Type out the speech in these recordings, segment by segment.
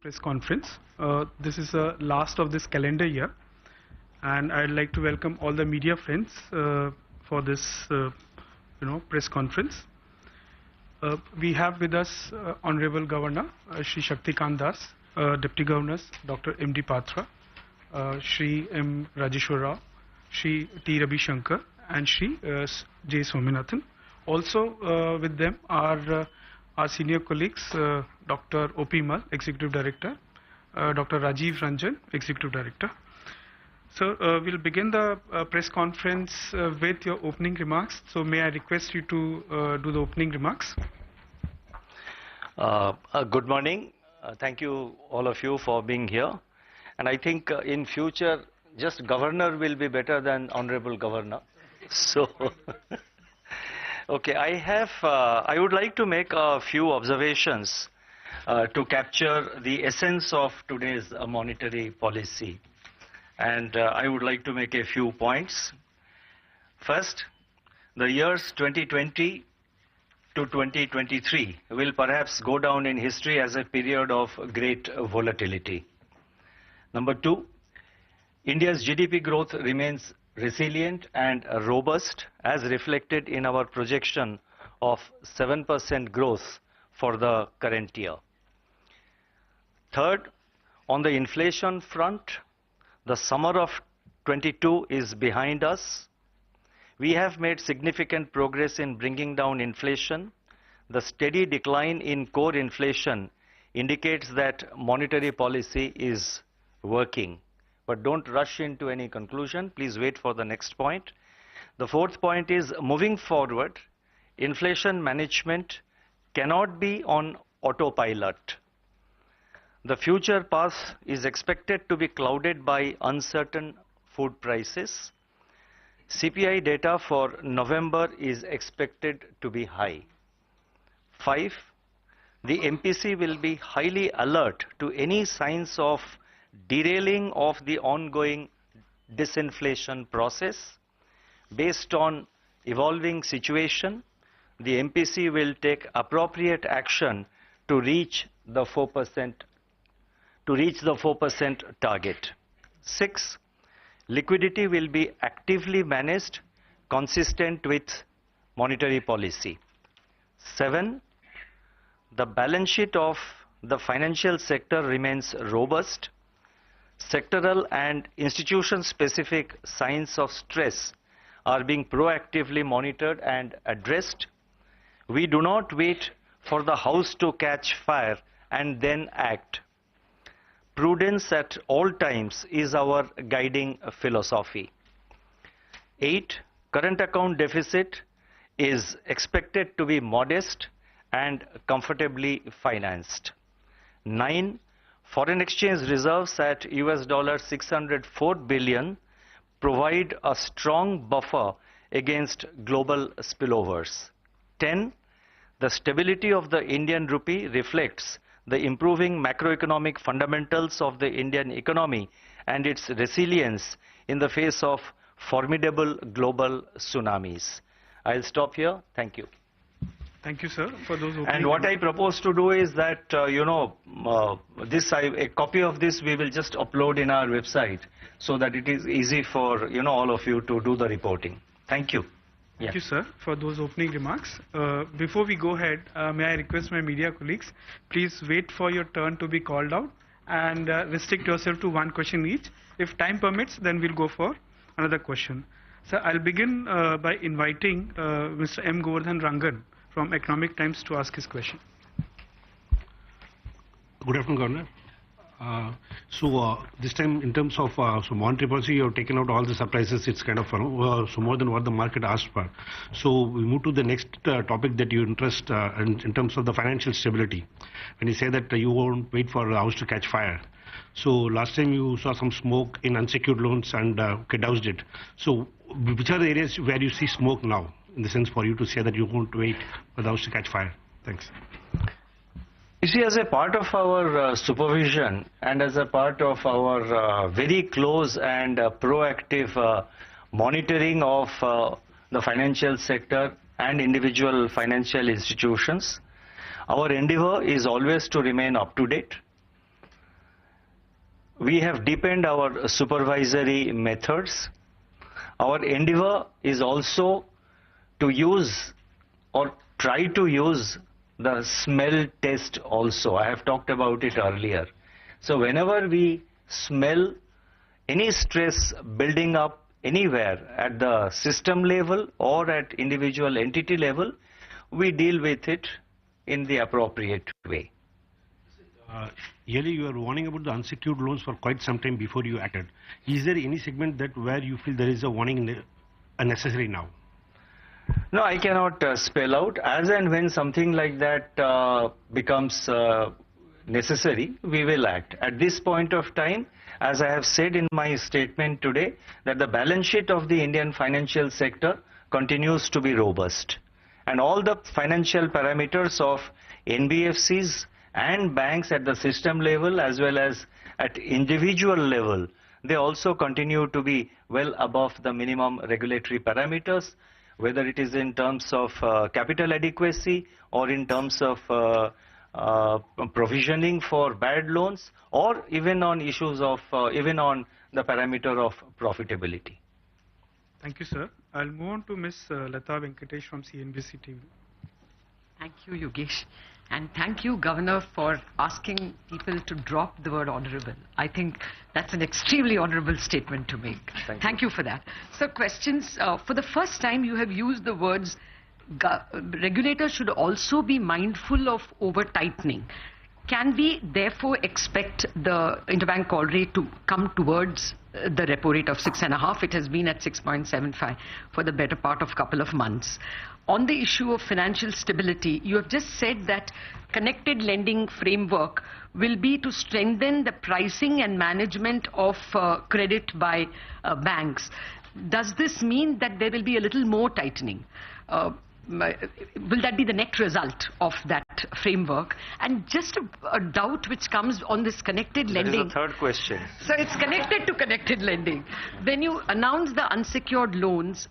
Press conference. This is the last of this calendar year, and I'd like to welcome all the media friends for this, press conference. We have with us Honorable Governor Shri Shaktikanta, Deputy Governors Dr. M.D. Patra, Shri M. Rajeshwar Rao, Shri T. Ravi Shankar, and Shri J. Swaminathan. Also with them are our senior colleagues, Dr. O.P. Mal, Executive Director, Dr. Rajiv Ranjan, Executive Director. So we'll begin the press conference with your opening remarks. So may I request you to do the opening remarks? Good morning. Thank you all of you for being here. And I think in future, just Governor will be better than Honorable Governor. So, okay, I would like to make a few observations to capture the essence of today's monetary policy. And I would like to make a few points. First, the years 2020 to 2023 will perhaps go down in history as a period of great volatility. Number two, India's GDP growth remains resilient and robust as reflected in our projection of 7% growth for the current year. Third, on the inflation front, the summer of 22 is behind us. We have made significant progress in bringing down inflation. The steady decline in core inflation indicates that monetary policy is working. But don't rush into any conclusion. Please wait for the next point. The fourth point is, moving forward, inflation management cannot be on autopilot. The future path is expected to be clouded by uncertain food prices. CPI data for November is expected to be high. 5. The MPC will be highly alert to any signs of derailing of the ongoing disinflation process. Based on evolving situation, the MPC will take appropriate action to reach the 4% target. 6. Liquidity will be actively managed consistent with monetary policy. 7. The balance sheet of the financial sector remains robust. Sectoral and institution-specific signs of stress are being proactively monitored and addressed. We do not wait for the house to catch fire and then act. Prudence at all times is our guiding philosophy. 8. Current account deficit is expected to be modest and comfortably financed. 9. Foreign exchange reserves at $604 billion provide a strong buffer against global spillovers. 10. The stability of the Indian rupee reflects the improving macroeconomic fundamentals of the Indian economy and its resilience in the face of formidable global tsunamis. I'll stop here. Thank you. Thank you, sir, for those opening And what I propose to do is that, a copy of this we will just upload in our website so that it is easy for, all of you to do the reporting. Thank you. Thank you, sir, for those opening remarks. Before we go ahead, may I request my media colleagues, please wait for your turn to be called out and restrict yourself to one question each. If time permits, then we'll go for another question. Sir, I'll begin by inviting Mr. M. Govardhan Rangan from Economic Times to ask his question. Good afternoon, Governor. This time, in terms of monetary policy, you have taken out all the surprises. It's kind of more than what the market asked for. So we move to the next topic that you interest in terms of the financial stability. When you say that you won't wait for the house to catch fire. So last time you saw some smoke in unsecured loans and doused it. So which are the areas where you see smoke now, in the sense for you to say that you won't wait for the house to catch fire? Thanks. You see, as a part of our supervision and as a part of our very close and proactive monitoring of the financial sector and individual financial institutions, our endeavor is always to remain up to date, we have deepened our supervisory methods. Our endeavor is also to use or try to use the smell test also. I have talked about it earlier. So whenever we smell any stress building up anywhere at the system level or at individual entity level, we deal with it in the appropriate way. Yearly, you are warning about the unsecured loans for quite some time before you acted. Is there any segment that where you feel there is a warning unnecessary now? No, I cannot spell out. As and when something like that becomes necessary, we will act. At this point of time, as I have said in my statement today, that the balance sheet of the Indian financial sector continues to be robust. And all the financial parameters of NBFCs and banks at the system level as well as at individual level, they also continue to be well above the minimum regulatory parameters, whether it is in terms of capital adequacy or in terms of provisioning for bad loans, or even on issues of even on the parameter of profitability. Thank you, sir. I'll move on to Ms. Lata Venkatesh from CNBC-TV. Thank you, Yogesh. And thank you, Governor, for asking people to drop the word honorable. I think that's an extremely honorable statement to make. Thank you for that. So questions. For the first time, you have used the words, regulators should also be mindful of over-tightening. Can we therefore expect the interbank call rate to come towards the repo rate of 6.5? It has been at 6.75 for the better part of a couple of months. On the issue of financial stability, you have just said that connected lending framework will be to strengthen the pricing and management of credit by banks. Does this mean that there will be a little more tightening? Will that be the net result of that framework? And just a doubt which comes on this connected lending. That is the third question. So it's connected to connected lending. When you announced the unsecured loans,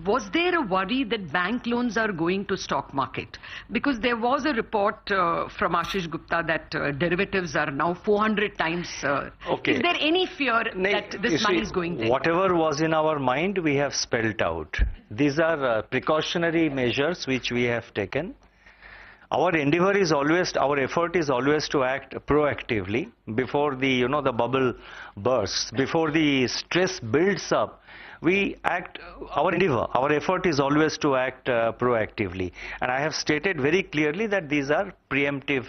was there a worry that bank loans are going to stock market? Because there was a report from Ashish Gupta that derivatives are now 400 times. Okay. Is there any fear that this money is going there? Whatever was in our mind, we have spelled out. These are precautionary measures which we have taken. Our endeavor is always, our effort is always to act proactively before the, the bubble bursts, before the stress builds up. We act, our endeavor, our effort is always to act proactively. And I have stated very clearly that these are preemptive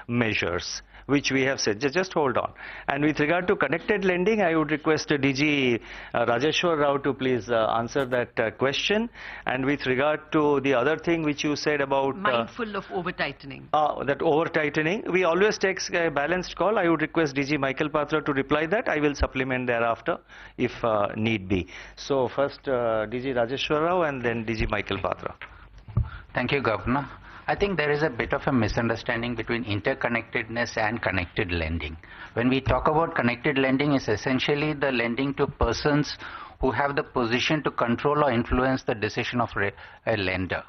measures, which we have said. Just hold on. And with regard to connected lending, I would request DG Rajeshwar Rao to please answer that question. And with regard to the other thing which you said about... mindful of over-tightening. That over-tightening, we always take a balanced call. I would request DG Michael Patra to reply that. I will supplement thereafter if need be. So first DG Rajeshwar Rao and then DG Michael Patra. Thank you, Governor. I think there is a bit of a misunderstanding between interconnectedness and connected lending. When we talk about connected lending, it's essentially the lending to persons who have the position to control or influence the decision of a lender.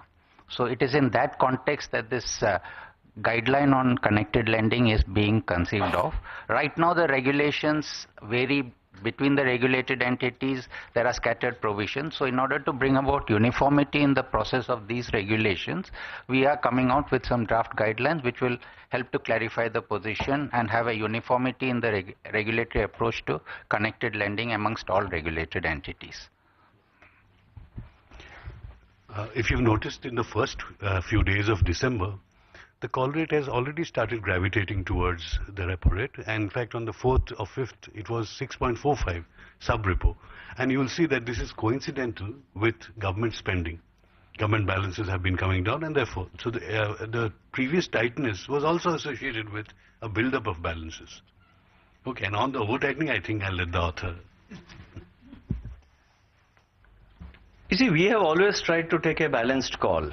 So it is in that context that this guideline on connected lending is being conceived of. Right now the regulations vary between the regulated entities. There are scattered provisions. So in order to bring about uniformity in the process of these regulations, we are coming out with some draft guidelines which will help to clarify the position and have a uniformity in the regulatory approach to connected lending amongst all regulated entities. If you've noticed, in the first few days of December, the call rate has already started gravitating towards the repo rate, and in fact on the 4th or 5th it was 6.45 sub-repo, and you will see that this is coincidental with government spending. Government balances have been coming down, and therefore, so the previous tightness was also associated with a build-up of balances. Okay, and on the over-tightening, I think I'll let the author. You see, we have always tried to take a balanced call.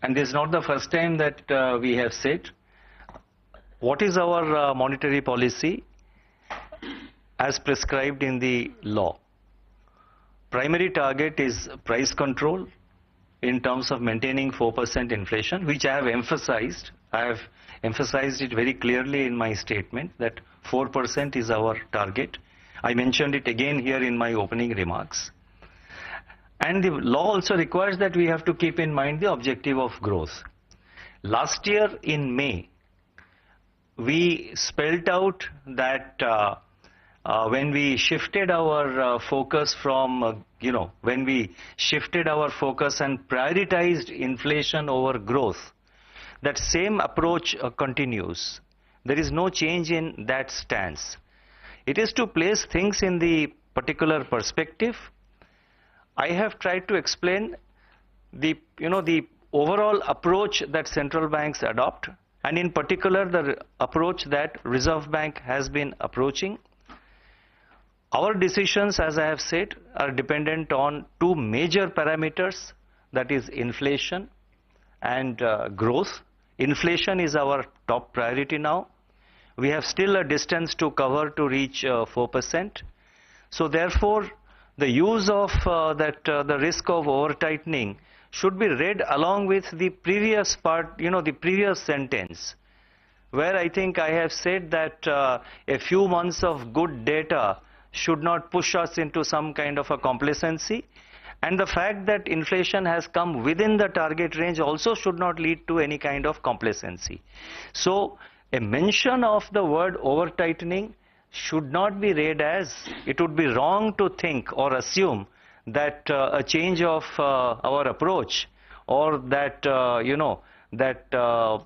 And this is not the first time that we have said. What is our monetary policy as prescribed in the law? Primary target is price control in terms of maintaining 4% inflation, which I have emphasized. I have emphasized it very clearly in my statement that 4% is our target. I mentioned it again here in my opening remarks. And the law also requires that we have to keep in mind the objective of growth. Last year in May, we spelled out that when we shifted our focus from, when we shifted our focus and prioritized inflation over growth, that same approach continues. There is no change in that stance. It is to place things in the particular perspective. I have tried to explain the overall approach that central banks adopt, and in particular the approach that Reserve Bank has been approaching. Our decisions, as I have said, are dependent on two major parameters, that is inflation and growth. Inflation is our top priority now. We have still a distance to cover to reach 4%. So therefore, the use of the risk of over-tightening should be read along with the previous part, the previous sentence, where I think I have said that a few months of good data should not push us into some kind of a complacency. And the fact that inflation has come within the target range also should not lead to any kind of complacency. So a mention of the word over-tightening should not be read as, it would be wrong to think or assume that a change of our approach, or that,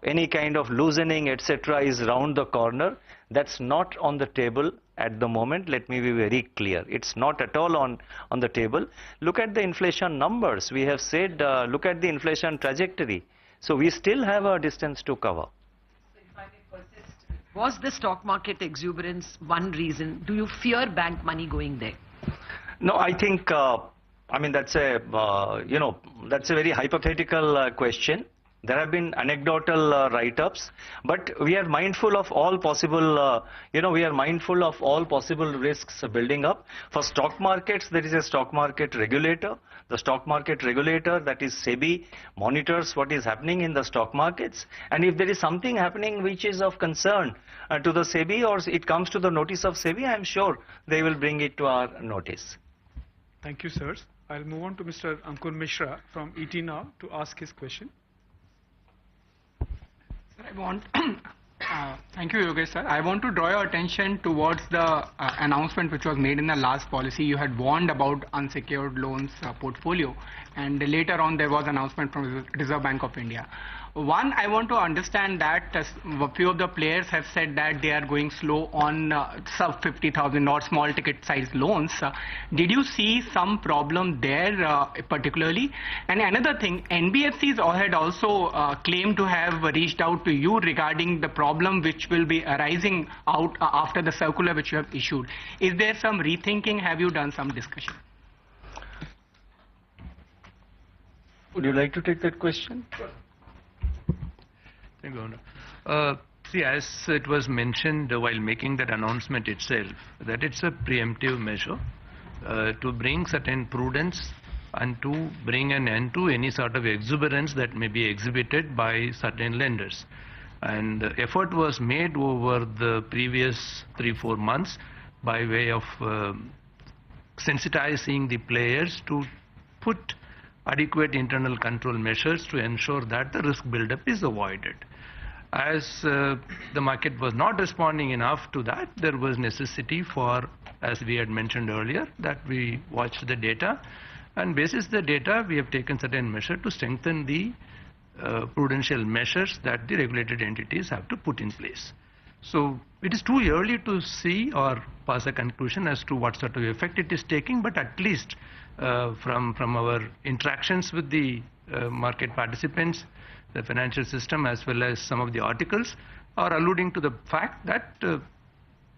any kind of loosening, etc. is round the corner. That's not on the table at the moment. Let me be very clear. It's not at all on the table. Look at the inflation numbers. We have said, look at the inflation trajectory. So we still have a distance to cover. Was the stock market exuberance one reason? Do you fear bank money going there? No, I think, that's a, that's a very hypothetical question. There have been anecdotal write-ups, but we are mindful of all possible, we are mindful of all possible risks building up. For stock markets, there is a stock market regulator. The stock market regulator, that is SEBI, monitors what is happening in the stock markets. And if there is something happening which is of concern to the SEBI, or it comes to the notice of SEBI, I am sure they will bring it to our notice. Thank you, sirs. I'll move on to Mr. Ankur Mishra from ET Now to ask his question. Thank you, Yogesh sir. I want to draw your attention towards the announcement which was made in the last policy. You had warned about unsecured loans portfolio, and later on there was an announcement from Reserve Bank of India. One, I want to understand that a few of the players have said that they are going slow on sub 50,000 or small ticket size loans. Did you see some problem there particularly? And another thing, NBFCs had also claimed to have reached out to you regarding the problem which will be arising out after the circular which you have issued. Is there some rethinking? Have you done some discussion? Would you like to take that question? Thank you, Governor. See, as it was mentioned while making that announcement itself, that it's a preemptive measure to bring certain prudence and to bring an end to any sort of exuberance that may be exhibited by certain lenders. And the effort was made over the previous 3-4 months by way of sensitizing the players to put adequate internal control measures to ensure that the risk buildup is avoided. As the market was not responding enough to that, there was necessity for, as we had mentioned earlier, that we watched the data, and basis the data we have taken certain measure to strengthen the prudential measures that the regulated entities have to put in place. So it is too early to see or pass a conclusion as to what sort of effect it is taking, but at least from our interactions with the market participants, the financial system, as well as some of the articles, are alluding to the fact that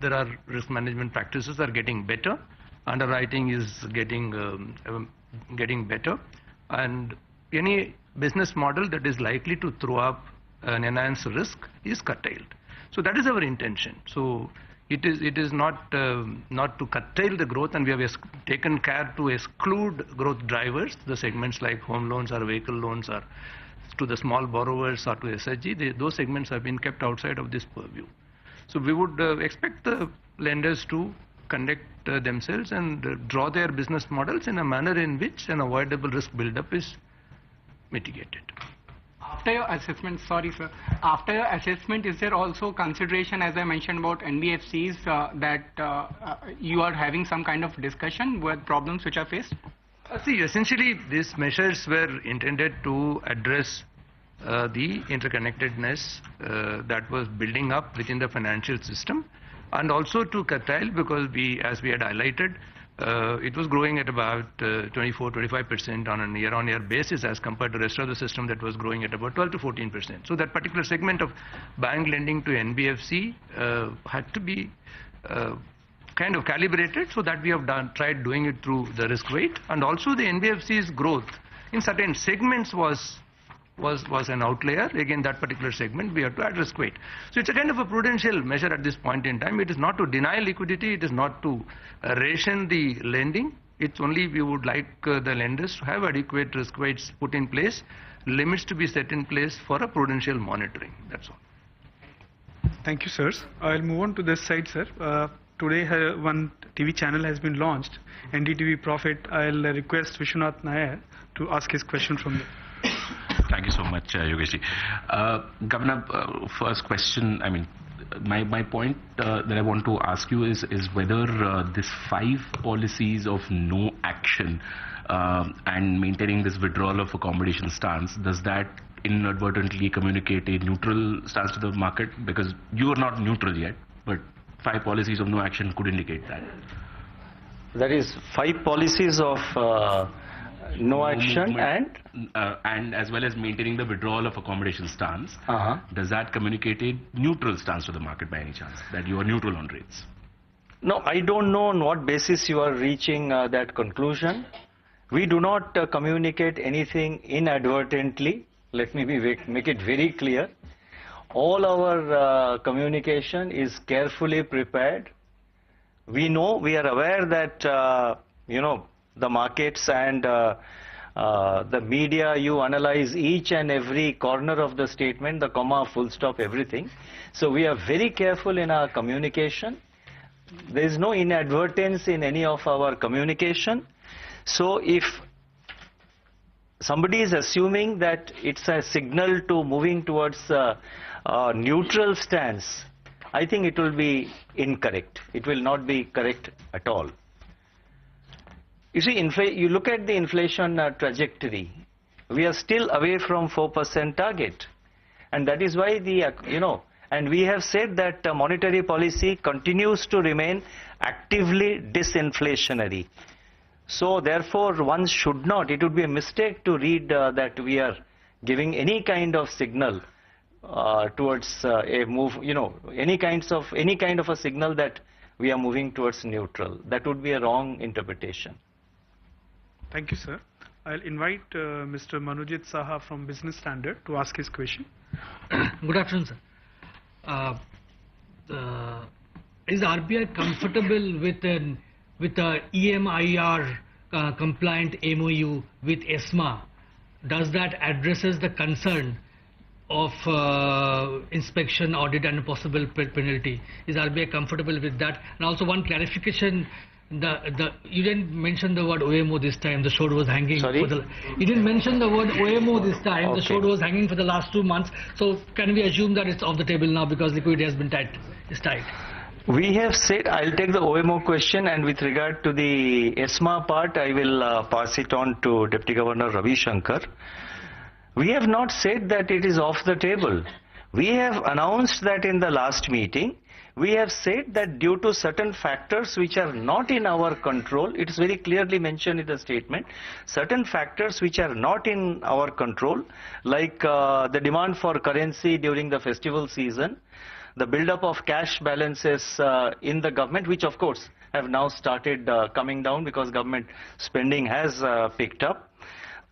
there are risk management practices are getting better, underwriting is getting better, and any business model that is likely to throw up an enhanced risk is curtailed. So that is our intention. So it is not to curtail the growth, and we have taken care to exclude growth drivers, the segments like home loans or vehicle loans or to the small borrowers or to SHG. Those segments have been kept outside of this purview. So we would expect the lenders to conduct themselves and draw their business models in a manner in which an avoidable risk buildup is mitigated. After your assessment, sorry sir, after your assessment, is there also consideration, as I mentioned about NBFCs, that you are having some kind of discussion with problems which are faced? See, essentially these measures were intended to address the interconnectedness that was building up within the financial system, and also to curtail, because as we had highlighted, it was growing at about 24-25% on a year-on-year basis as compared to the rest of the system that was growing at about 12-14%. So that particular segment of bank lending to NBFC had to be kind of calibrated, so that we have tried doing it through the risk weight, and also the NBFC's growth in certain segments was an outlier. Again, that particular segment we have to add risk weight. So it's a kind of a prudential measure at this point in time. It is not to deny liquidity, it is not to ration the lending. It's only we would like the lenders to have adequate risk weights put in place, limits to be set in place for a prudential monitoring. That's all. Thank you, sirs. I'll move on to this side, sir. Today, one TV channel has been launched, NDTV Profit. I'll request Vishwanath Nair to ask his question from there. Thank you so much, Yogeshji. Governor, first question, I mean, my point that I want to ask you is whether this 5 policies of no action and maintaining this withdrawal of accommodation stance, does that inadvertently communicate a neutral stance to the market? Because you are not neutral yet, but 5 policies of no action could indicate that. That is 5 policies of no action and as well as maintaining the withdrawal of accommodation stance. Does that communicate a neutral stance to the market by any chance, that you are neutral on rates? No, I don't know on what basis you are reaching that conclusion. We do not communicate anything inadvertently. Let me make it very clear. All our communication is carefully prepared. We are aware that the markets and the media, you analyze each and every corner of the statement, the comma, full stop, everything. So we are very careful in our communication. There is no inadvertence in any of our communication. So if somebody is assuming that it's a signal to moving towards a neutral stance, I think it will be incorrect. It will not be correct at all. You see, you look at the inflation trajectory, we are still away from 4% target. And that is why and we have said that monetary policy continues to remain actively disinflationary. So therefore, one should not, it would be a mistake to read that we are giving any kind of signal towards a move, any kind of a signal that we are moving towards neutral. That would be a wrong interpretation. Thank you, sir. I'll invite Mr. Manojit Saha from Business Standard to ask his question. Good afternoon, sir. Is RBI comfortable with a EMIR compliant MOU with ESMA? Does that addresses the concern of inspection, audit and possible penalty? Is RBI comfortable with that? And also one clarification, you didn't mention the word OMO this time, the sword was hanging. Sorry? You didn't mention the word OMO this time, okay. The sword was hanging for the last 2 months. So can we assume that it's off the table now because liquidity has been tight? We have said, I'll take the OMO question, and with regard to the ESMA part, I will pass it on to Deputy Governor Ravi Shankar. We have not said that it is off the table. We have announced that in the last meeting. We have said that due to certain factors which are not in our control, it is very clearly mentioned in the statement, certain factors which are not in our control, like the demand for currency during the festival season, the build-up of cash balances in the government, which of course have now started coming down because government spending has picked up.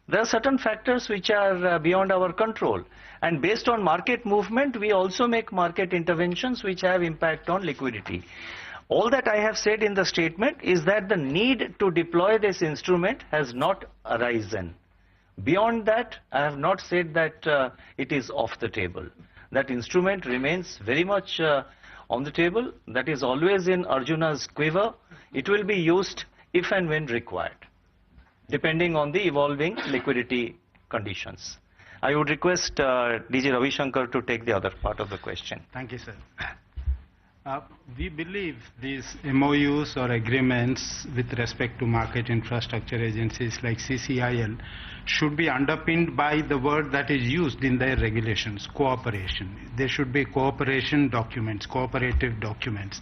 There are certain factors which are beyond our control. And based on market movement, we also make market interventions which have impact on liquidity. All that I have said in the statement is that the need to deploy this instrument has not arisen. Beyond that, I have not said that it is off the table. That instrument remains very much on the table, that is always in Arjuna's quiver. It will be used if and when required, depending on the evolving liquidity conditions. I would request DG Ravi Shankar to take the other part of the question. Thank you, sir. We believe these MOUs or agreements with respect to market infrastructure agencies like CCIL should be underpinned by the word that is used in their regulations, cooperation. There should be cooperation documents, cooperative documents.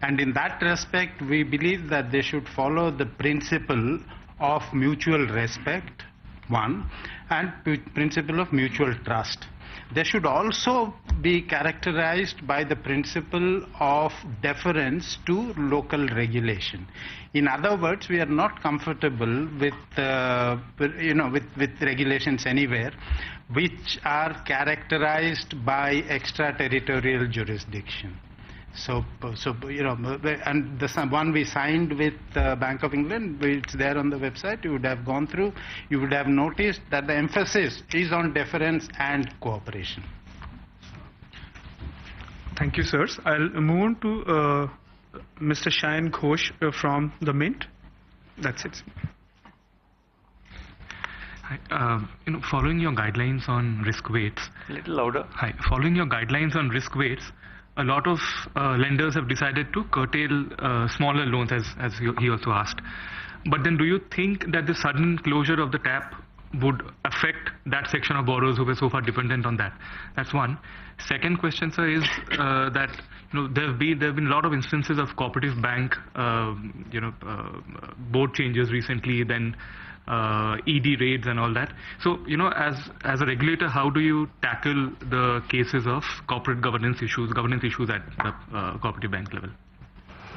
And in that respect, we believe that they should follow the principle of mutual respect, one, and principle of mutual trust. They should also be characterized by the principle of deference to local regulation. In other words, we are not comfortable with, with regulations anywhere which are characterized by extraterritorial jurisdiction. So and the one we signed with Bank of England, it's there on the website, you would have gone through, you would have noticed that the emphasis is on deference and cooperation. Thank you, sirs. I'll move on to Mr. Shayan Ghosh from the Mint. That's it. Hi, following your guidelines on risk weights. A little louder. Hi, following your guidelines on risk weights, a lot of lenders have decided to curtail smaller loans, as he also asked. But then do you think that the sudden closure of the tap would affect that section of borrowers who were so far dependent on that? That's one. Second question, sir, is that there have been a lot of instances of cooperative bank board changes recently, then ED raids and all that. So, as a regulator, how do you tackle the cases of corporate governance issues at the cooperative bank level?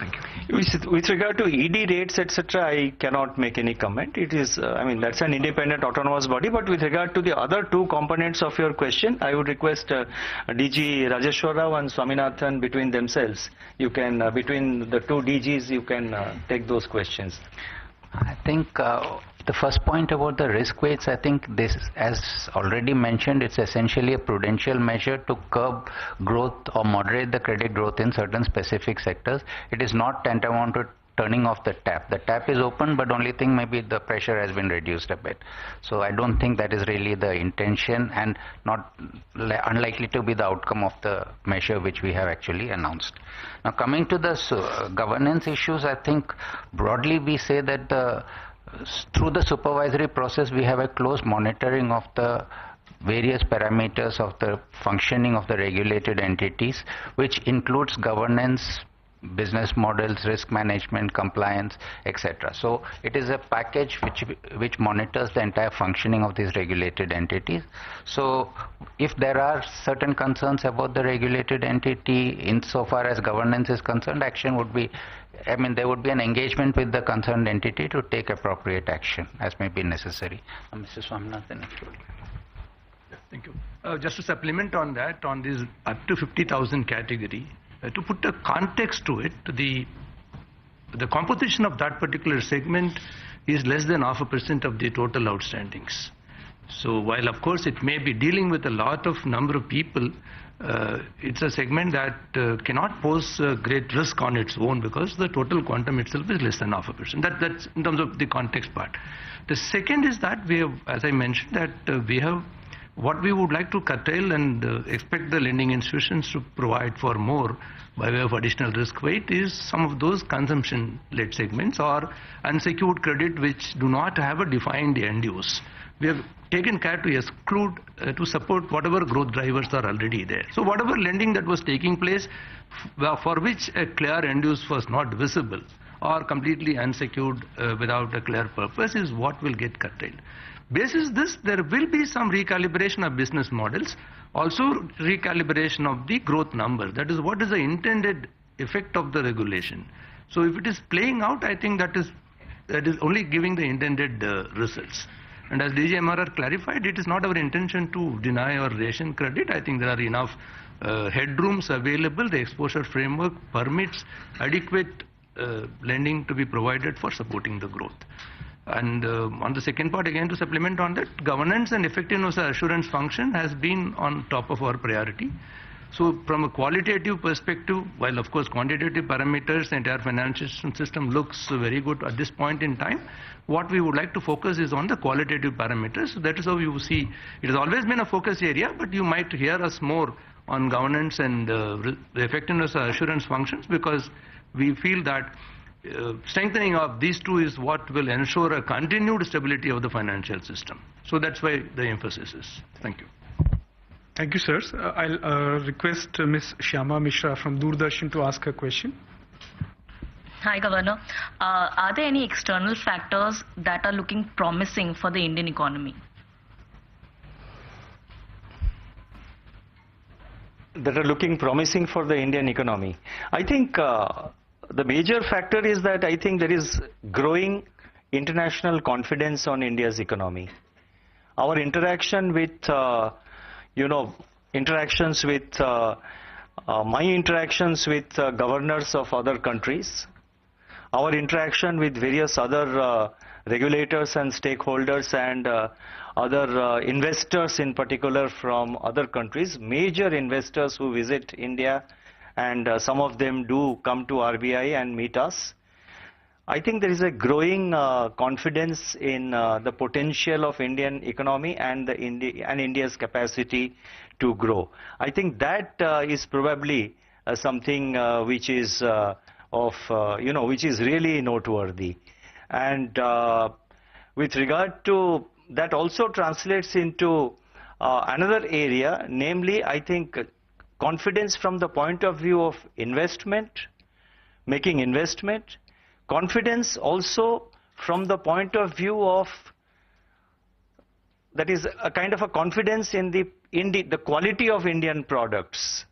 Thank you. With regard to ED rates, etc., I cannot make any comment. It is, that's an independent autonomous body. But with regard to the other two components of your question, I would request DG Rajeshwar Rao and Swaminathan between themselves. You can, between the two DGs, you can take those questions. I think the first point about the risk weights, I think this, as already mentioned, it's essentially a prudential measure to curb growth or moderate the credit growth in certain specific sectors. It is not tantamount to turning off the tap. The tap is open, but only thing maybe the pressure has been reduced a bit. So I don't think that is really the intention, and not unlikely to be the outcome of the measure which we have actually announced. Now coming to the governance issues, I think broadly we say that through the supervisory process we have a close monitoring of the various parameters of the functioning of the regulated entities, which includes governance, business models, risk management, compliance, etc. So it is a package which monitors the entire functioning of these regulated entities. So if there are certain concerns about the regulated entity insofar as governance is concerned, action would be, there would be an engagement with the concerned entity to take appropriate action as may be necessary. Mr. Swaminathan. Thank you. Just to supplement on that, on this up to 50,000 category, to put a context to it, the composition of that particular segment is less than 0.5% of the total outstandings. So while of course it may be dealing with a lot of number of people, it's a segment that cannot pose great risk on its own, because the total quantum itself is less than 0.5%. That's in terms of the context part. The second is that we have, as I mentioned, that we have what we would like to curtail and expect the lending institutions to provide for more by way of additional risk weight is some of those consumption-led segments or unsecured credit which do not have a defined end use. We have taken care to exclude, to support whatever growth drivers are already there. So whatever lending that was taking place for which a clear end use was not visible or completely unsecured without a clear purpose is what will get curtailed. Basis this, there will be some recalibration of business models, also recalibration of the growth numbers. That is what is the intended effect of the regulation. So if it is playing out, I think that is only giving the intended results. And as DG MRR clarified, it is not our intention to deny or ration credit. I think there are enough headrooms available. The exposure framework permits adequate lending to be provided for supporting the growth. And on the second part, again to supplement on that, governance and effectiveness assurance function has been on top of our priority. So from a qualitative perspective, while of course quantitative parameters, the entire financial system looks very good at this point in time, what we would like to focus is on the qualitative parameters. So that is how you see, it has always been a focus area, but you might hear us more on governance and the effectiveness assurance functions, because we feel that strengthening of these two is what will ensure a continued stability of the financial system. So that's why the emphasis is. Thank you. Thank you, sirs. I'll request Ms. Shyama Mishra from Doordarshan to ask a question. Hi, Governor. Are there any external factors that are looking promising for the Indian economy? That are looking promising for the Indian economy. I think the major factor is that I think there is growing international confidence on India's economy. Our interaction with, my interactions with governors of other countries, our interaction with various other regulators and stakeholders and other investors in particular from other countries, major investors who visit India, and some of them do come to RBI and meet us. I think there is a growing confidence in the potential of Indian economy and India's capacity to grow. I think that is probably something which is which is really noteworthy. And with regard to that, also translates into another area, namely, I think confidence from the point of view of investment, making investment, confidence also from the point of view of, that is a kind of a confidence in the quality of Indian products,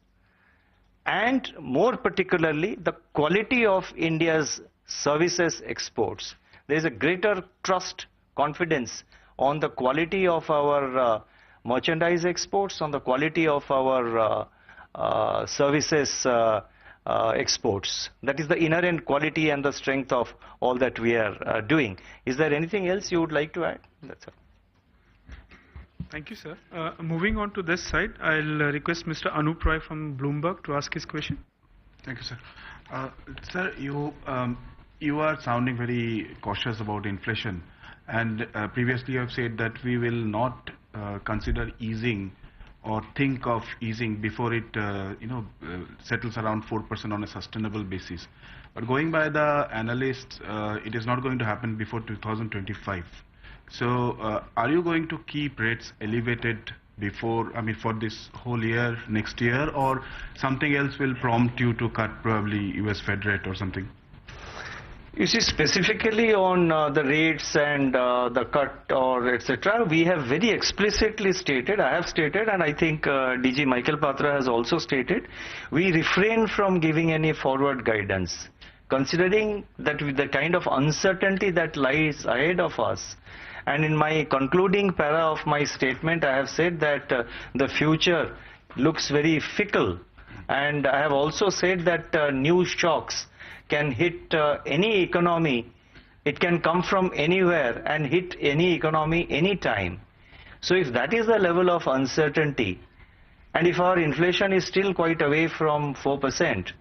and more particularly the quality of India's services exports. There is a greater trust, confidence on the quality of our merchandise exports, on the quality of our services exports. That is the inherent quality and the strength of all that we are doing. Is there anything else you would like to add? That's all. Thank you, sir. Moving on to this side, I'll request Mr. Anup Roy from Bloomberg to ask his question. Thank you, sir. Sir, you are sounding very cautious about inflation, and previously you have said that we will not consider easing or think of easing before it settles around 4% on a sustainable basis. But going by the analysts, it is not going to happen before 2025. So are you going to keep rates elevated before, for this whole year, next year, or something else will prompt you to cut probably US Fed rate or something? You see, specifically on the rates and the cut or etc., we have very explicitly stated, I have stated, and I think DG Michael Patra has also stated, we refrain from giving any forward guidance, considering that with the kind of uncertainty that lies ahead of us. And in my concluding para of my statement, I have said that the future looks very fickle, and I have also said that new shocks can hit any economy. It can come from anywhere and hit any economy anytime. So if that is the level of uncertainty, and if our inflation is still quite away from 4%,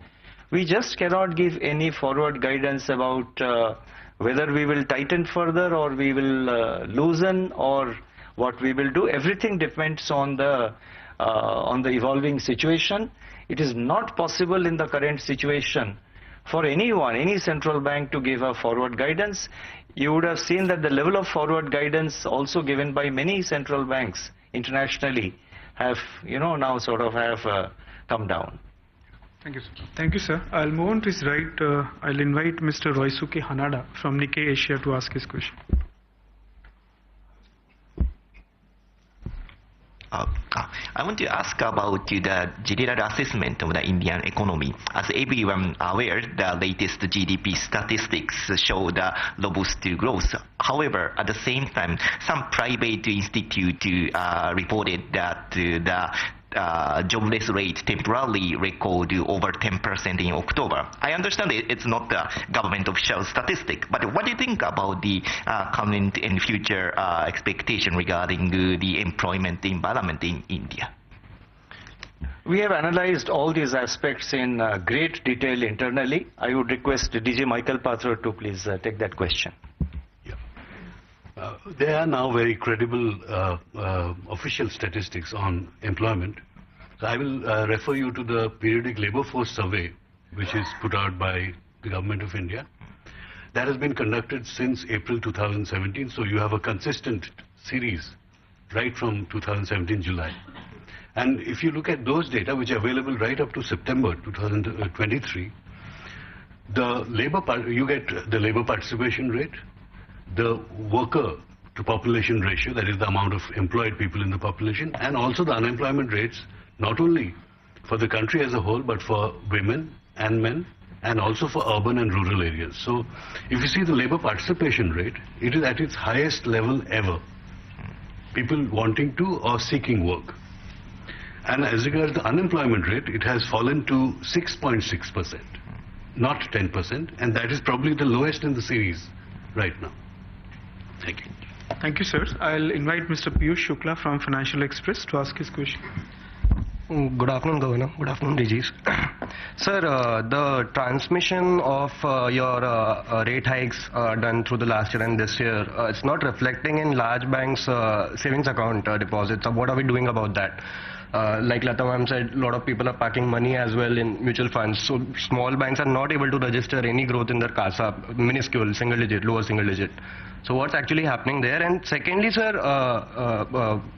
we just cannot give any forward guidance about whether we will tighten further or we will loosen or what we will do. Everything depends on the evolving situation. It is not possible in the current situation for anyone, any central bank, to give a forward guidance. You would have seen that the level of forward guidance also given by many central banks internationally have, now sort of have come down. Thank you, sir. Thank you, sir. I'll move on to his right. I'll invite Mr. Roisuke Hanada from Nikkei Asia to ask his question. I want to ask about the general assessment of the Indian economy. As everyone aware, the latest GDP statistics show the robust growth. However, at the same time, some private institutes reported that the jobless rate temporarily recorded over 10% in October. I understand it's not the government official statistic, but what do you think about the current and future expectation regarding the employment environment in India? We have analyzed all these aspects in great detail internally. I would request DG Michael Pathro to please take that question. There are now very credible official statistics on employment. So I will refer you to the periodic labor force survey, which is put out by the Government of India. That has been conducted since April 2017, so you have a consistent series right from 2017 July. And if you look at those data, which are available right up to September 2023, you get the labor participation rate, the worker to population ratio, that is the amount of employed people in the population, and also the unemployment rates, not only for the country as a whole, but for women and men, and also for urban and rural areas. So if you see the labor participation rate, it is at its highest level ever. People wanting to or seeking work. And as regards the unemployment rate, it has fallen to 6.6%, not 10%, and that is probably the lowest in the series right now. Thank you. Thank you, sir. I'll invite Mr. Piyush Shukla from Financial Express to ask his question. Good afternoon, Governor. Good afternoon, DGs. Sir, the transmission of your rate hikes done through the last year and this year, it's not reflecting in large banks' savings account deposits. So what are we doing about that? Like Lata ma'am said, a lot of people are parking money as well in mutual funds. So small banks are not able to register any growth in their CASA, minuscule, single digit, lower single digit. So what's actually happening there? And secondly, sir,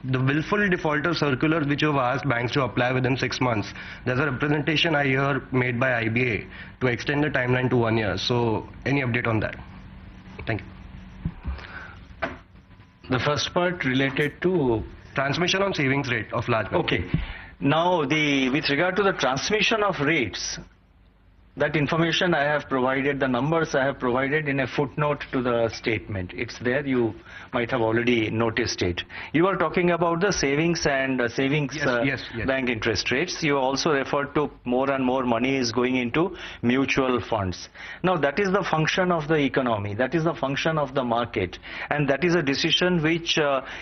the willful defaulter circular which you have asked banks to apply within 6 months, there's a representation I hear made by RBI to extend the timeline to 1 year. So any update on that? Thank you. The first part related to transmission on savings rate of large banks. Okay. Now, with regard to the transmission of rates, that information I have provided, the numbers I have provided in a footnote to the statement. It's there, you might have already noticed it. You are talking about the savings and savings yes. bank interest rates. You also referred to more and more money is going into mutual funds. Now that is the function of the economy, that is the function of the market, and that is a decision which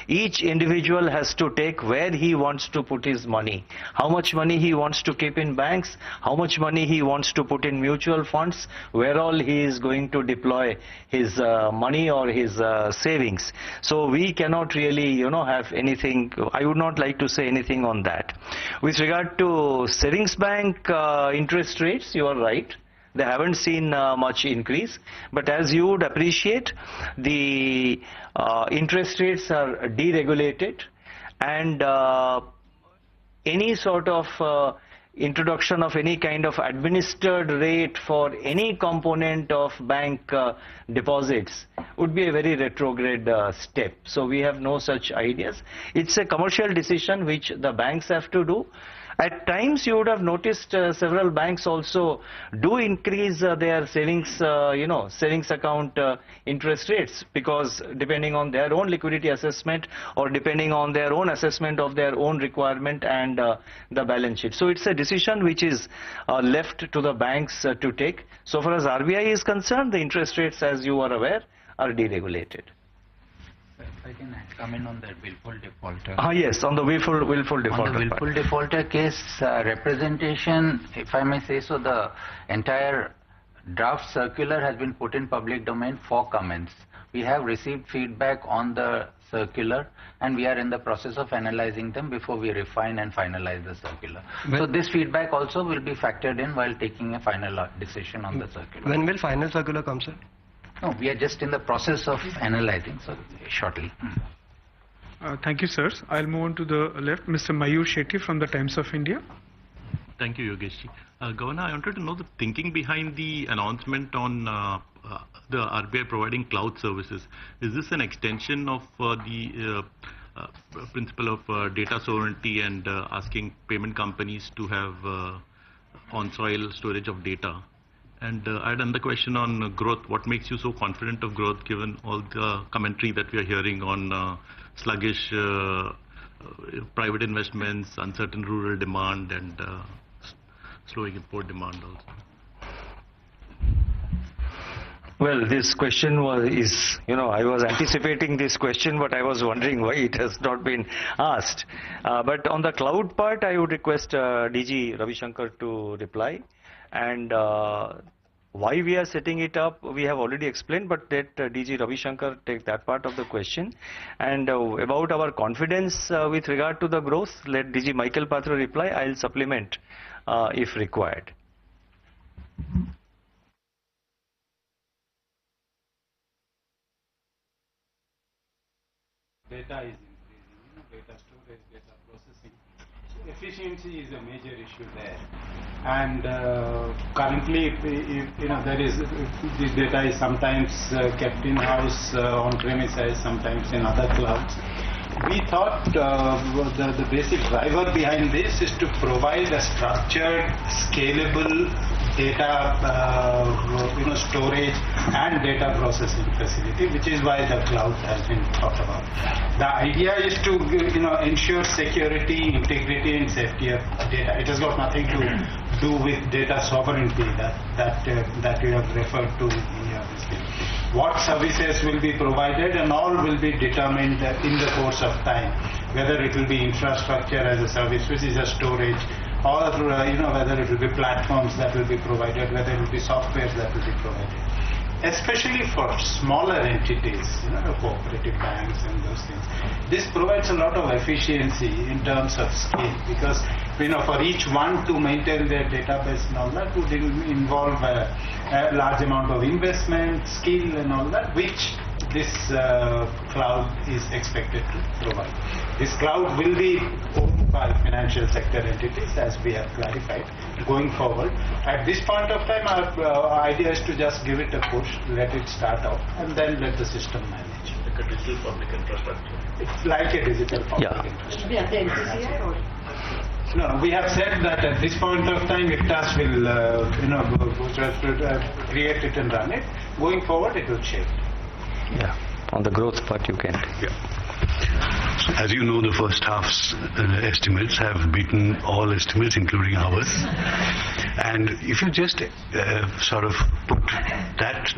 each individual has to take where he wants to put his money, how much money he wants to keep in banks, how much money he wants to put in mutual funds, where all he is going to deploy his money or his savings. So we cannot really, have anything. I would not like to say anything on that. With regard to savings bank interest rates, you are right. They haven't seen much increase, but as you would appreciate, the interest rates are deregulated, and any sort of introduction of any kind of administered rate for any component of bank deposits would be a very retrograde step. So we have no such ideas. It's a commercial decision which the banks have to do. At times you would have noticed several banks also do increase their savings, savings account interest rates, because depending on their own liquidity assessment or depending on their own assessment of their own requirement and the balance sheet. So it's a decision which is left to the banks to take. So far as RBI is concerned, the interest rates, as you are aware, are deregulated. If I can come in on that willful defaulter. Yes, on the willful defaulter. On the willful defaulter case, representation, if I may say so, the entire draft circular has been put in public domain for comments. We have received feedback on the circular, and we are in the process of analyzing them before we refine and finalize the circular. So this feedback also will be factored in while taking a final decision on the circular. When will final circular come, sir? No, we are just in the process of analyzing, so shortly. Thank you, sir. I'll move on to the left. Mr. Mayur Shetty from the Times of India. Thank you, Yogesh. Governor, I wanted to know the thinking behind the announcement on the RBI providing cloud services. Is this an extension of the principle of data sovereignty and asking payment companies to have on-soil storage of data? And I had another question on growth. What makes you so confident of growth given all the commentary that we are hearing on sluggish private investments, uncertain rural demand, and slowing import demand also? Well, this question I was anticipating this question, but I was wondering why it has not been asked. But on the cloud part, I would request DG Ravi Shankar to reply. And why we are setting it up, we have already explained, but let DG Ravi Shankar take that part of the question. And about our confidence with regard to the growth, let DG Michael Patra reply. I'll supplement if required. Data is increasing, data storage, data processing. So efficiency is a major issue there. And currently, there is this data is sometimes kept in house on premises, sometimes in other clouds. We thought the basic driver behind this is to provide a structured, scalable data storage and data processing facility, which is why the cloud has been talked about. The idea is to ensure security, integrity and safety of data. It has got nothing to do with data sovereignty that you have referred to here. What services will be provided and all will be determined in the course of time, whether it will be infrastructure as a service, which is a storage, or whether it will be platforms that will be provided, whether it will be software that will be provided. Especially for smaller entities, cooperative banks and those things. This provides a lot of efficiency in terms of scale, because for each one to maintain their database and all that would involve a large amount of investment, skill and all that, which this cloud is expected to provide. This cloud will be owned by financial sector entities, as we have clarified, going forward. At this point of time, our idea is to just give it a push, let it start out, and then let the system manage. Like a digital public infrastructure. It's like a digital public infrastructure. Should be at the NPCI or? No, we have said that at this point of time, IFTAS will create it and run it. Going forward, it will shape. Yeah, on the growth part you can. Yeah. So as you know, the first half's estimates have beaten all estimates, including ours. And if you just sort of put that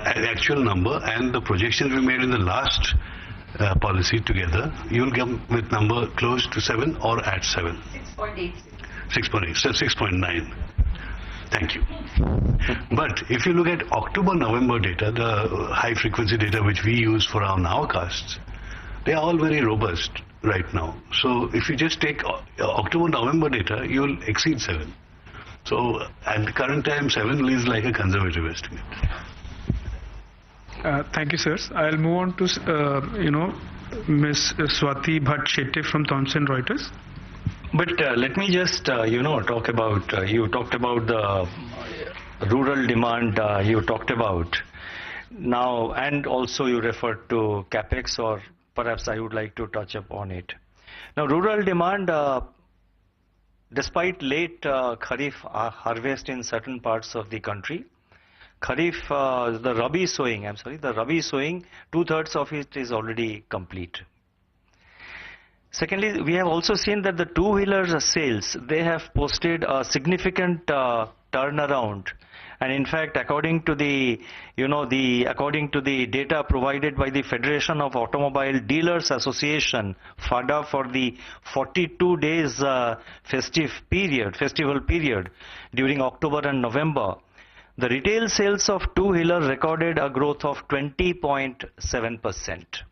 actual number and the projections we made in the last policy together, you will come with number close to 7 or at 7. 6.86. 6.8, so 6.9. Thank you. But if you look at October-November data, the high-frequency data which we use for our nowcasts, they are all very robust right now. So if you just take October-November data, you will exceed 7. So at the current time, 7 is like a conservative estimate. Thank you, sirs. I'll move on to, Ms. Swati Bhatt-Shetty from Thomson Reuters. But let me just, talk about, you talked about the rural demand you talked about now, and also you referred to capex, or perhaps I would like to touch upon it. Now, rural demand, despite late Kharif harvest in certain parts of the country, Kharif, the Rabi sowing, 2/3 of it is already complete. Secondly, we have also seen that the two-wheeler sales, they have posted a significant turnaround. And in fact, according to the data provided by the Federation of Automobile Dealers Association, FADA, for the 42 days festival period during October and November, the retail sales of two-wheeler recorded a growth of 20.7%.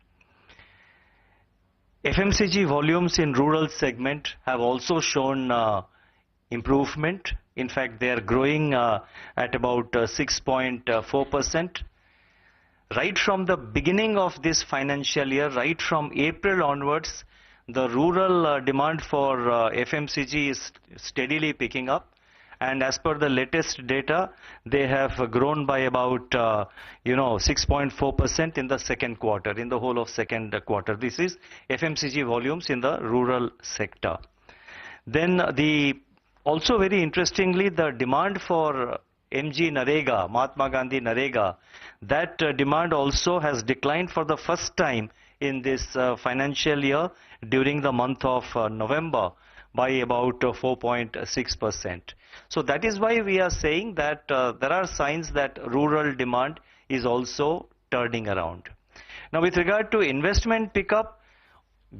FMCG volumes in rural segment have also shown improvement. In fact, they are growing at about 6.4%. Right from the beginning of this financial year, right from April onwards, the rural demand for FMCG is steadily picking up. And as per the latest data, they have grown by about 6.4% in the second quarter, in the whole of second quarter. This is FMCG volumes in the rural sector. Then also very interestingly, the demand for MG Narega, Mahatma Gandhi Narega, that demand also has declined for the first time in this financial year during the month of November by about 4.6%. So that is why we are saying that there are signs that rural demand is also turning around. Now with regard to investment pickup,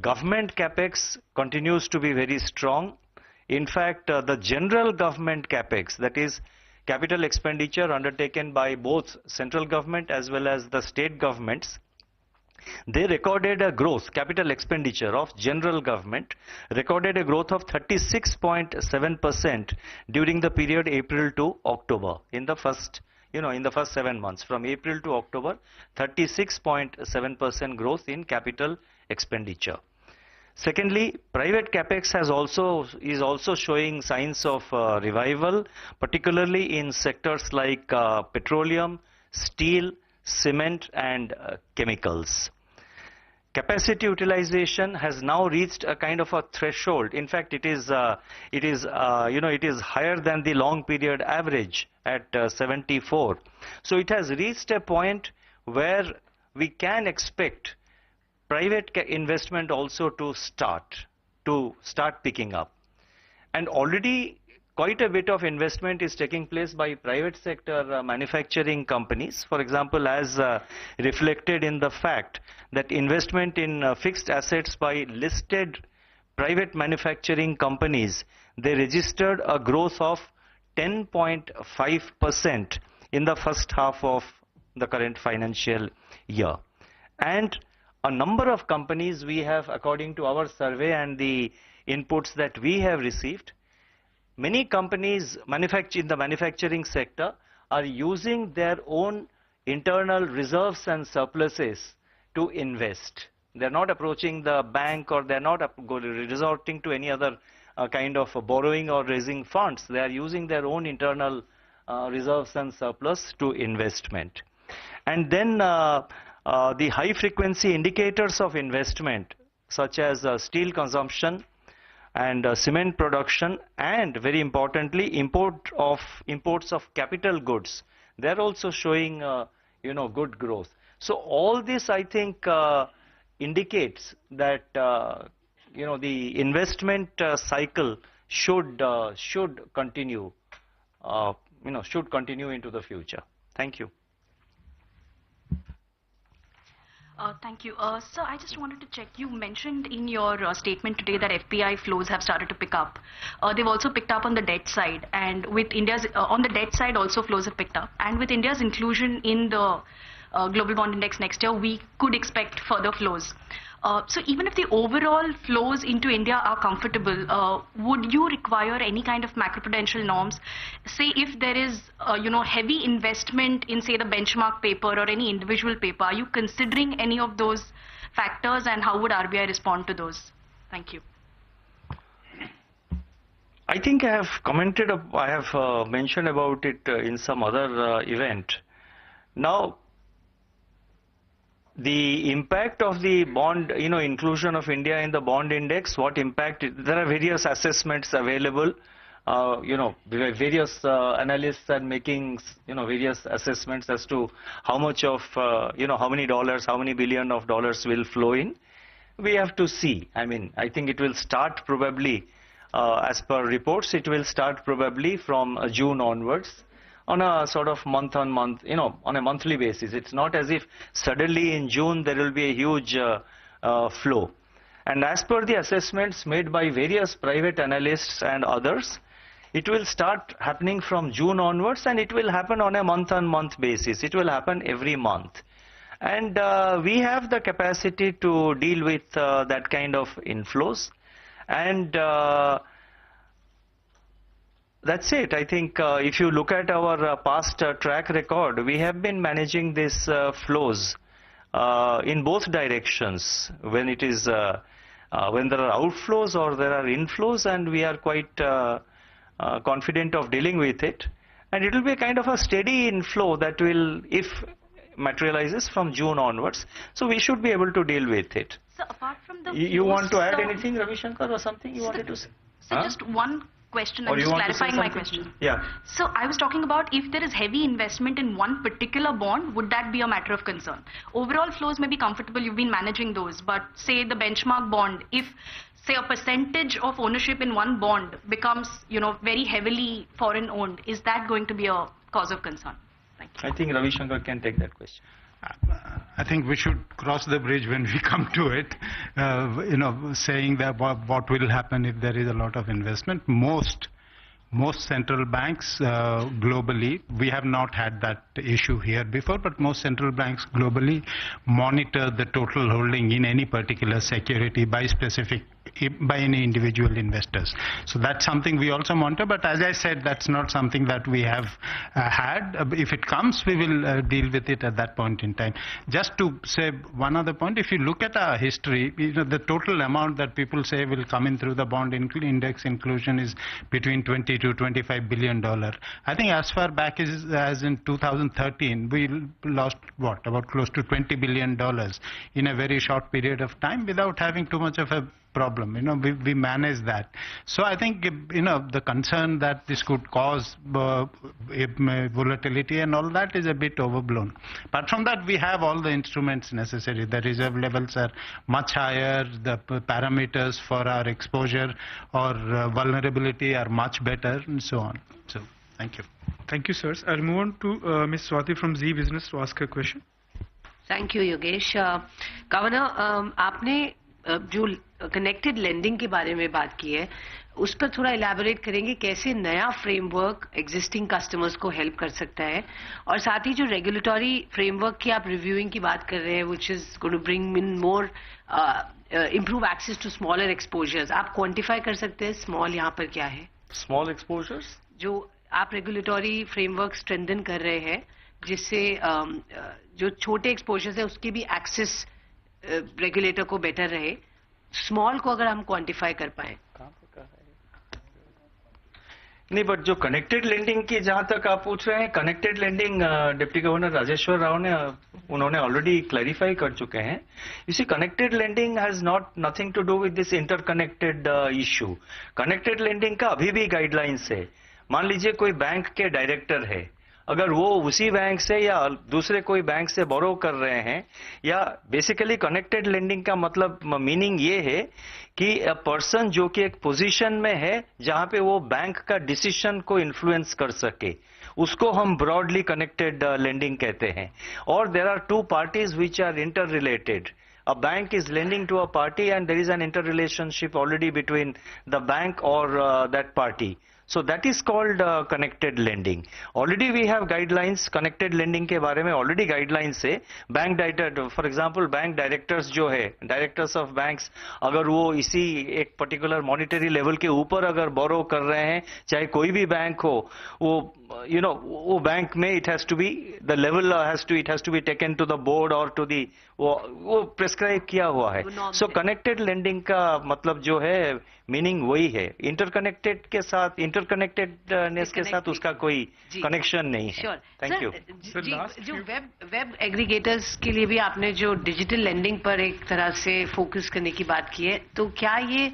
government capex continues to be very strong. In fact, the general government capex, that is capital expenditure undertaken by both central government as well as the state governments, they recorded a growth, capital expenditure of general government recorded a growth of 36.7% during the period April to October. In the first 7 months, from April to October, 36.7% growth in capital expenditure. Secondly, private capex is also showing signs of revival, particularly in sectors like petroleum, steel, cement and chemicals. Capacity utilization has now reached a kind of a threshold. In fact, it is higher than the long period average at 74. So it has reached a point where we can expect private investment also to start picking up. And already quite a bit of investment is taking place by private sector manufacturing companies. For example, as reflected in the fact that investment in fixed assets by listed private manufacturing companies, they registered a growth of 10.5% in the first half of the current financial year. And a number of companies we have, according to our survey and the inputs that we have received, many companies in the manufacturing sector are using their own internal reserves and surpluses to invest. They're not approaching the bank, or they're not resorting to any other kind of borrowing or raising funds. They are using their own internal reserves and surplus to investment. And then the high frequency indicators of investment, such as steel consumption and cement production, and very importantly imports of capital goods, they're also showing good growth. So all this, I think, indicates that the investment cycle should continue into the future. Thank you. Thank you. Sir, I just wanted to check. You mentioned in your statement today that FPI flows have started to pick up. They've also picked up on the debt side, and with India's on the debt side also flows have picked up. And with India's inclusion in the global bond index next year, we could expect further flows. So even if the overall flows into India are comfortable, would you require any kind of macroprudential norms? Say if there is heavy investment in, say, the benchmark paper or any individual paper, are you considering any of those factors, and how would RBI respond to those? Thank you. I think I have mentioned about it in some other event. Now, the impact of the bond, inclusion of India in the bond index, what impact, there are various assessments available. Various analysts are making, various assessments as to how much of, how many dollars, how many billion of dollars will flow in. We have to see. I mean, I think it will start probably, as per reports, it will start probably from June onwards, on a sort of month-on-month, on a monthly basis. It's not as if suddenly in June there will be a huge flow. And as per the assessments made by various private analysts and others, it will start happening from June onwards, and it will happen on a month-on-month basis. It will happen every month. And we have the capacity to deal with that kind of inflows. And that's it. I think if you look at our past track record, we have been managing these flows in both directions, when it is when there are outflows or there are inflows, and we are quite confident of dealing with it. And it will be a kind of a steady inflow that will, if materializes from June onwards, so we should be able to deal with it. So apart from the you want to add anything, Ravi Shankar, or something you wanted to say? So just one question, I'm just clarifying my question. Yeah. So I was talking about, if there is heavy investment in one particular bond, would that be a matter of concern? Overall flows may be comfortable, you've been managing those, but say the benchmark bond, if say a percentage of ownership in one bond becomes very heavily foreign owned, is that going to be a cause of concern? Thank you. I think Ravi Shankar can take that question. I think we should cross the bridge when we come to it. Saying that what will happen if there is a lot of investment. Most central banks globally, we have not had that issue here before, but most central banks globally monitor the total holding in any particular security by any individual investors. So that's something we also monitor, but as I said, that's not something that we have had. If it comes, we will deal with it at that point in time. Just to say one other point, if you look at our history, the total amount that people say will come in through the bond index inclusion is between 20 to 25 billion dollar. I think as far back as in 2013, we lost about close to 20 billion dollars in a very short period of time without having too much of a problem. We manage that. So I think the concern that this could cause volatility and all that is a bit overblown. Apart from that, we have all the instruments necessary. The reserve levels are much higher. The parameters for our exposure or vulnerability are much better, and so on. So thank you. Thank you, sirs. I'll move on to Ms. Swati from Z Business to ask a question. Thank you, Yogesh. Governor, आपने जो connected lending के बारे में बात की है, उस पर थोड़ा इलैबोरेट करेंगे कैसे नया फ्रेमवर्क एग्जिस्टिंग कस्टमर्स को हेल्प कर सकता है, और साथ ही जो रेगुलेटरी फ्रेमवर्क की आप रिव्यूइंग की बात कर रहे हैं, which is going to bring in more improve access to smaller exposures, आप क्वांटिफाई कर सकते हैं स्मॉल यहाँ पर क्या है? स्मॉल एक्सपोजर्स जो आप रेगुलेटरी फ्रेमवर्क स्ट्रेंथन कर रहे हैं, जिससे जो छोटे एक्सपोजर्स है उसकी भी एक्सेस रेगुलेटर को बेटर रहे, स्मॉल को अगर हम क्वांटिफाई कर पाए. नहीं, बट जो कनेक्टेड लेंडिंग की जहां तक आप पूछ रहे हैं, connected lending deputy governor Rajeshwar Rao ने उन्होंने ऑलरेडी क्लैरिफाई कर चुके हैं. You see, connected lending has nothing to do with this interconnected issue. Connected lending का अभी भी गाइडलाइंस है. मान लीजिए कोई बैंक के डायरेक्टर है, अगर वो उसी बैंक से या दूसरे कोई बैंक से बोरो कर रहे हैं, या बेसिकली कनेक्टेड लेंडिंग का मतलब मीनिंग ये है कि अ पर्सन जो कि एक पोजीशन में है जहां पे वो बैंक का डिसीजन को इन्फ्लुएंस कर सके, उसको हम ब्रॉडली कनेक्टेड लेंडिंग कहते हैं. और there are two parties which are interrelated. A bank is lending to a party and there is an interrelationship already between the bank or that party. So that is called connected lending. Already we have guidelines. Connected lending के बारे में already guidelines है. Bank director, for example, bank directors जो है, directors of banks, अगर वो इसी एक particular monetary level के ऊपर अगर borrow कर रहे हैं, चाहे कोई भी बैंक हो, वो वो बैंक में it has to be the level it has to be taken to the board or to the वो prescribe किया हुआ है. So connected lending का मतलब जो है मीनिंग वही है. इंटरकनेक्टेड के साथ, इंटरकनेक्टेडनेस के साथ उसका कोई कनेक्शन नहीं है. Thank you. जो वेब एग्रीगेटर्स के लिए भी आपने जो डिजिटल लेंडिंग पर एक तरह से फोकस करने की बात की है, तो क्या ये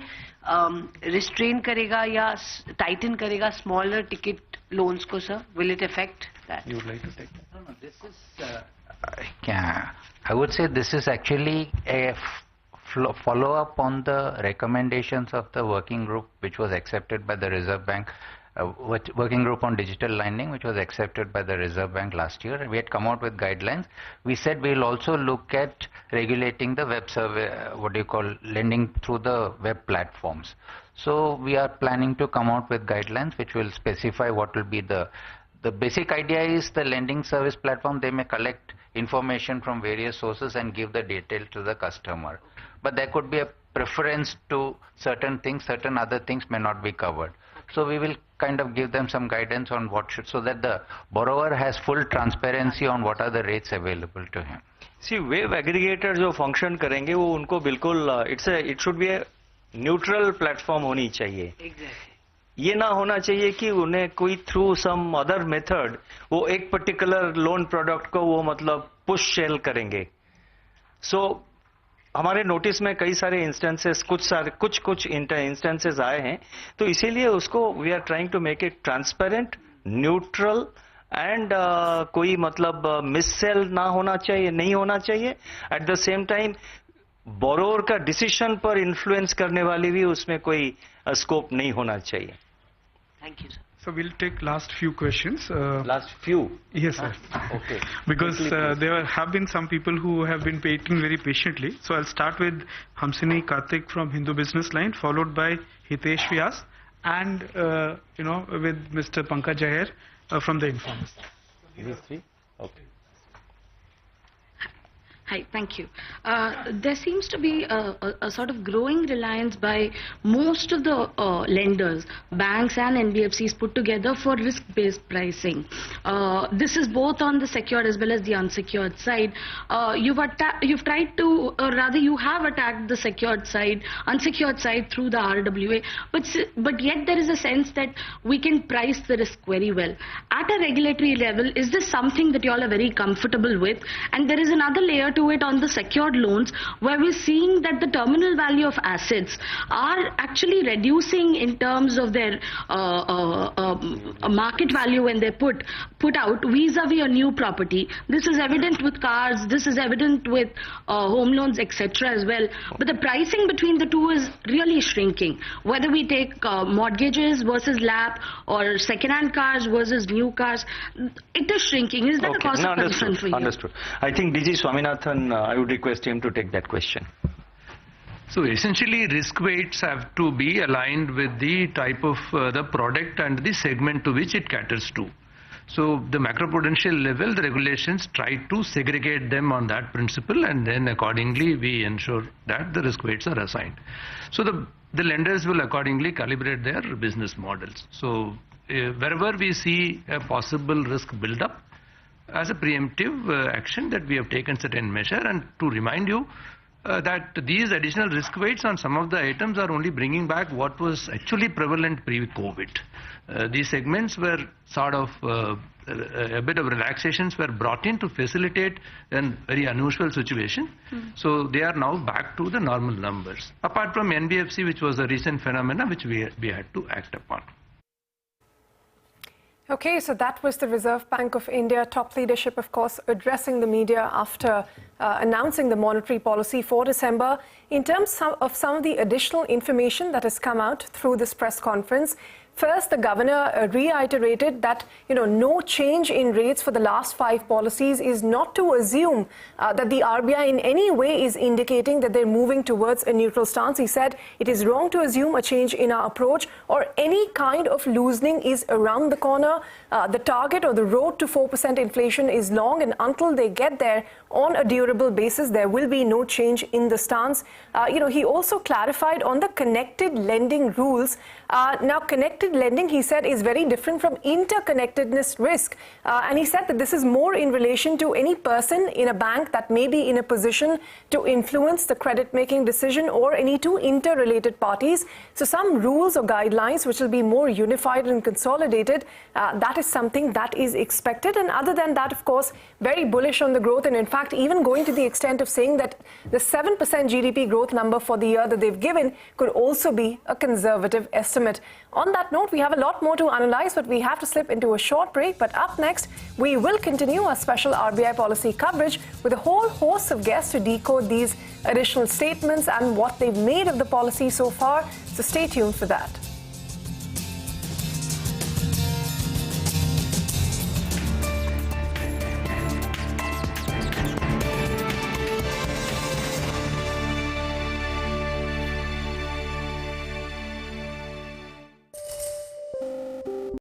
रिस्ट्रेन करेगा या टाइटन करेगा स्मॉलर टिकट लोन्स को? Sir, will it affect that? You would like to take that? This is I would say this is actually a follow-up on the recommendations of the working group which was accepted by the Reserve Bank, working group on digital lending, which was accepted by the Reserve Bank last year. We had come out with guidelines. We said we will also look at regulating the web lending through the web platforms. So we are planning to come out with guidelines which will specify what will be the basic idea is the lending service platform, they may collect information from various sources and give the detail to the customer. But there could be a preference to certain things, certain other things may not be covered. So we will kind of give them some guidance on what should, so that the borrower has full transparency on what are the rates available to him. See, web aggregator जो function करेंगे वो उनको बिल्कुल it should be a neutral platform होनी चाहिए. Exactly. ये ना होना चाहिए कि उन्हें कोई थ्रू सम अदर मेथड वो एक पर्टिकुलर लोन प्रोडक्ट को वो मतलब पुश सेल करेंगे. सो हमारे नोटिस में कई सारे इंस्टेंसेस कुछ इंस्टेंसेस आए हैं, तो इसीलिए उसको we are trying to make it transparent, neutral and कोई मतलब मिस सेल ना होना चाहिए, नहीं होना चाहिए. At the same time borrower का डिसीजन पर इन्फ्लुएंस करने वाली भी उसमें कोई स्कोप नहीं होना चाहिए. Thank you, sir. So we'll take last few questions. Last few? Yes, sir. Okay. Because there have been some people who have been waiting very patiently. So I'll start with Hamsini Karthik from Hindu Business Line, followed by Hitesh Vyas, and with Mr. Pankaj Jaher from the Informers. These three? Okay. Hi, thank you. There seems to be a sort of growing reliance by most of the lenders, banks and NBFCs put together for risk-based pricing. This is both on the secured as well as the unsecured side. You have attacked the unsecured side through the RWA, but yet there is a sense that we can price the risk very well. At a regulatory level, is this something that you all are very comfortable with? And there is another layer to it on the secured loans, where we're seeing that the terminal value of assets are actually reducing in terms of their market value when they're put out vis-a-vis a new property. This is evident with cars, this is evident with home loans, etc. as well. But the pricing between the two is really shrinking. Whether we take mortgages versus LAP or second-hand cars versus new cars, it is shrinking. Is that a cause of concern for you? Understood. I think DG Swaminathan, I would request him to take that question. So essentially, risk weights have to be aligned with the type of the product and the segment to which it caters to. So the macroprudential level, the regulations try to segregate them on that principle, and then accordingly we ensure that the risk weights are assigned. So the lenders will accordingly calibrate their business models. So wherever we see a possible risk build-up, as a preemptive action that we have taken certain measure, and to remind you that these additional risk weights on some of the items are only bringing back what was actually prevalent pre-COVID. These segments were sort of a bit of relaxations were brought in to facilitate a very unusual situation. So they are now back to the normal numbers, apart from NBFC, which was a recent phenomena which we had to act upon. Okay, so that was the Reserve Bank of India top leadership, of course, addressing the media after announcing the monetary policy for December. In terms of some of the additional information that has come out through this press conference, first, the governor reiterated that, no change in rates for the last 5 policies is not to assume that the RBI in any way is indicating that they're moving towards a neutral stance. He said it is wrong to assume a change in our approach or any kind of loosening is around the corner. The target or the road to 4% inflation is long, and until they get there on a durable basis, there will be no change in the stance. He also clarified on the connected lending rules. Now, connected lending, he said, is very different from interconnectedness risk. And he said that this is more in relation to any person in a bank that may be in a position to influence the credit-making decision or any two interrelated parties. So some rules or guidelines which will be more unified and consolidated, that is something that is expected. And other than that, of course, very bullish on the growth, and in fact, even going to the extent of saying that the 7% GDP growth number for the year that they've given could also be a conservative estimate. On that note, we have a lot more to analyze, but we have to slip into a short break. But up next, we will continue our special RBI policy coverage with a whole host of guests to decode these additional statements and what they've made of the policy so far. So stay tuned for that.